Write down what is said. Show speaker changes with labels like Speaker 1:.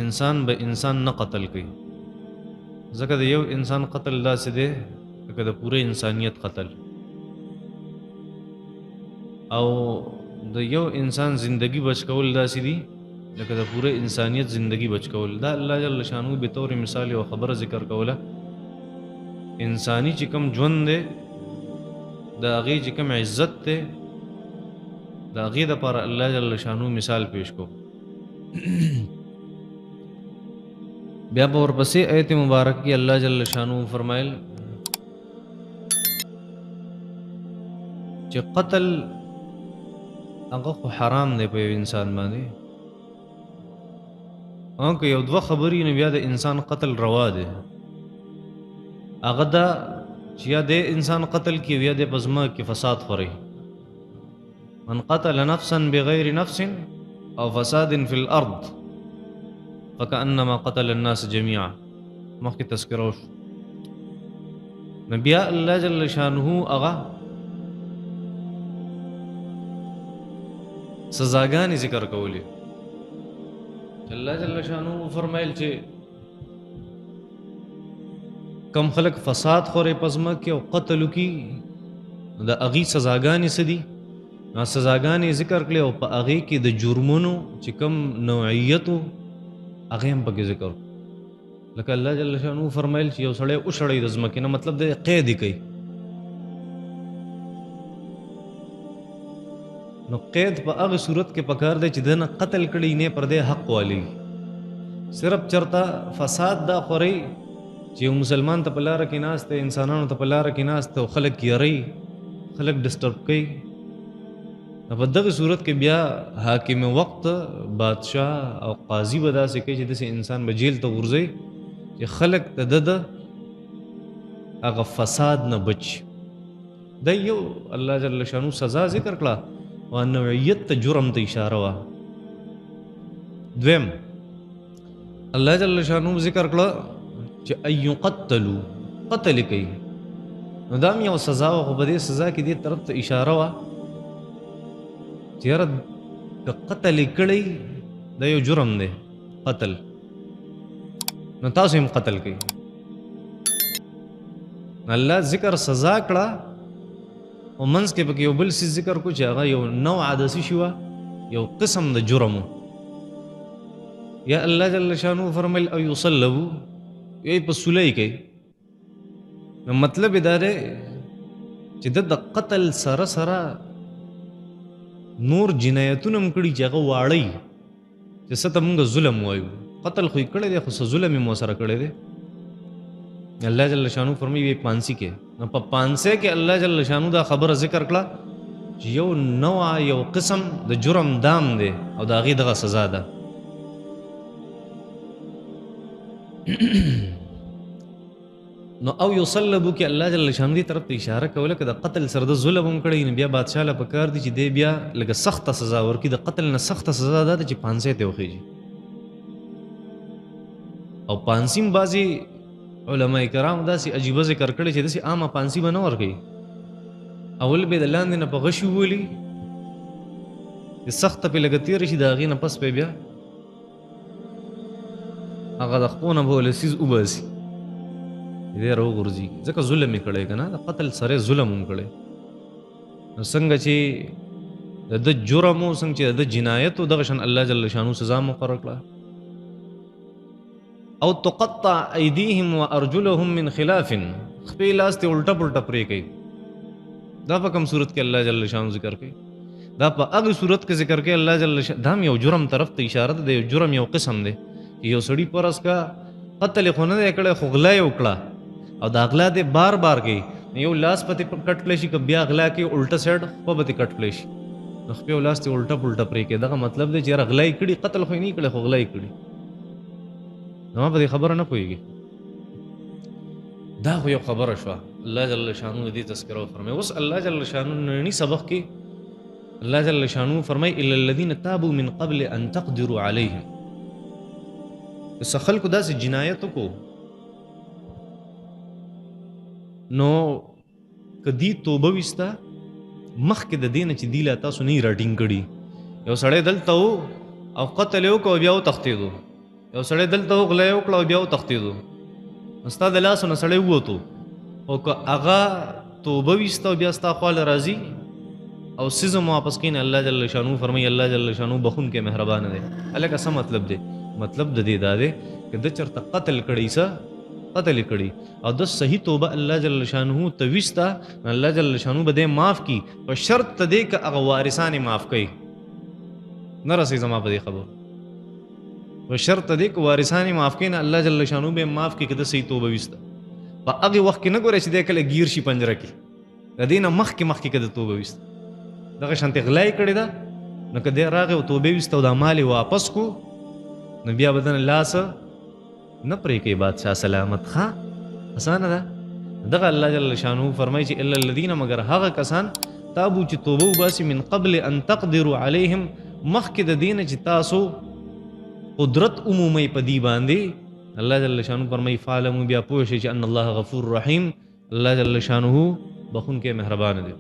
Speaker 1: انسان به انسان نه قتل کوي، ځکه د یو انسان قتل داسې دی لکه د پوره انسانیت قتل، او د یو انسان زندگی بچ کول داسې دي لکه د پوره انسانیت زندگی بچ کول. دا الله جل شانو به طور مثال یو خبره ذکر کوله، انسانی چې کوم ژوند دی د هغې چې کوم عزت دی د هغې دپاره الله جل شانو مثال پیش کو. بیا به ورپسې آیت مبارک کې الله جل شانو فرمایل چې قتل هغه خو حرام دی په یو انسان باندې، او که یو دوه خبرې نه بیا د انسان قتل روا دی. هغه دا چې یا د انسان قتل کې یا د په ځمکه کې فساد خوري. من قتل نفسا بغیر نفس او فساد فی الارض فکأنما قتل الناس جميعا. مخکې تذکره وشو. نو بیا الله جل شانه هغه سزاګانې ذکر کولې. الله جل شانه فرمایل چې کم خلق فساد خوري پزما کې او قتل کی د اغي سزاګانې سدي. نو سزاګانې ذکر کړي او په اغي کې د جرمونو چې کم نوعیتو هغه هم پکې ذکر. لکه الله جل شانه فرمایل چې یو سړی او سړی د ځمکې نه مطلب د قید کوي. نو قید په هغه صورت کې پکار دی چې دنه قتل کړي نه پر دې حق والی. صرف چرته فساد دا خوري چې مسلمان ته په لاره کې ناسته، انسانانو ته په لاره کې ناسته او خلک یری، خلک ډسټرب کوي. په دغه صورت کې بیا حاکم وقت بادشاہ او قاضي به داسې کوي چې داسې انسان به جیل ته غورځي چې خلک ته د هغه فساد نه بچ. دا یو الله جل شانو سزا ذکر کړه او نوعیت ته جرم ته اشاره وه. دویم الله جل شانو ذکر کړه چې ایو قتلو قتل کوي. نو دا هم یو سزا وه، خو په دې سزا کې دې طرف ته اشاره وه چې یاره که قتل کړی دا یو جرم دی قتل، نو تاسو هم قتل کوي. الله ذکر سزا کړه او منځ کې پکې یو بل څیز ذکر کو چې هغه یو نوع د څه شي وه، یو قسم د جرم. یا الله جل شانو فرمیل او یصلبو یې په سولۍ کوي. نو مطلب یې دا دی چې د قتل سره سره نور جنایتونه هم کړي چې هغه واړی چې څه ته مونږ ظلم وایو. قتل خو یې کړی دی خو څه ظلم یې مو سره کړی دی. الله جل شانو فرمایي وی پانسی کې. نو په پانسه کې الله جل شانو دا خبره ذکر کړه چې یو نوع یو قسم د جرم دام دی او د هغې دغه سزا ده. نو او یصلبو کې الله جل شانو دې طرف ته اشاره کوله که د قتل سره د ظلم هم کړی نو بیا بادشاه له پکار دي چې دی بیا لږه سخته سزا ورکړي. د قتل نه سخته سزا دا ده چې پانسۍ ته وخیږي. او پانسي هم بعضې علما کرام داسې عجیبه ذکر کړی چې داسې عامه پانسي به نه ورکوي. اول به د لاندې نه په غشي وولي چې سخته پې لږه تېره شي، د هغې نه پس به بیا هغه د خپو نه به ولسیز وباسي دې راوغورځي. ځکه ظلم یې کړی که نه، د قتل سره ظلم هم کړی. نو څنګه چې د ده جرم و، څنګه چې د ده جنایت و، دغه شان الله جل شانو سزا مقرر کړه. او تقطع ایدیهم و ارجلهم من خلاف، خپې لاس ته الټه پلټه پرې کوي. دا په کوم صورت کې الله جل شانو ذکر کوي؟ دا په هغه صورت کې ذکر کوي الله جل شانو. دا هم یو جرم طرف ته اشاره ده. د یو جرم یو قسم دی چې یو سړي پرس کا قتل خو نه دی کړی خو غلا یې وکړه او دا غلا دې بار بار کوي. یو لاس پته کټ کړی شي که بیا غلا کوي الټه سایډ خو به کټ کړی شي. نو خپې لاس ته الټه پلټه پرې کوي. دغه مطلب دی چې یاره غلا یې کړي، قتل خو یې نه کړی خو غلا یې کړي. نو ما په دې خبره نه پوهېږي. دا خو یو خبره شوه. الله جل شانو دې تذکره وفرمایي. اوس الله جل شانو ننني سبق کې الله جل شانو فرمایي الا الذین تابوا من قبل ان تقدروا علیهم. څه خلکو داسې جنایت وکړو نو که دی توبه ویسته مخکې د دې نه چې دی لا تاسو نه یې راټینګ کړي. یو سړی دلته و او قتل یې وکړو بیا وتښتېدو، یو سړی دلته وغلی وکړه او بیا وتښتېدو، ستا د لاسو نه سړی ووتو، او که هغه توبه ویسته او بیا ستا خواله راځي او سیزم واپس کین، الله جل شانو فرمایي الله جل شانو بخونکی مهربانه دی. هلکه څه مطلب دی؟ مطلب د دې دا دی که د چېرته قتل کړی څه قتل یې کړي او د صحیح توبه الله جل شانو ته ویسته، نو الله جل شانو به دې معاف کي، په شرط ته دی که هغه وارثان یې معاف کوي. نه رسئ زما په دې خبرو، په شرط ته دی که وارثان یې معاف کوي، نه الله جل شانو به یې معاف کي که د صحیح توبه ویسته. په هغې وخت کې نه ګورئ چې دی کله ګیر شي پنجره کې، د دې نه مخکې که د توبه ویسته دغه شانتې غلا یې کړې ده، نو که دی راغی او توبې ویسته او دا مال یې واپس کو، نو بیا به دنه لاس نه پرې کوي بادشاه سلامت. ښه اسانه ده. دغه الله جل شانو فرمایي چې الا الذین، مگر هغه کسان تابو چې توبه وباسي من قبل ان تقدروا علیهم، مخکې د دې نه چې تاسو قدرت عمومي په دې باندې، الله جل شانو فرمایي فعلموا، بیا پوه شئ چې ان الله غفور رحیم، الله جل شانو بخونکی مهربان دی.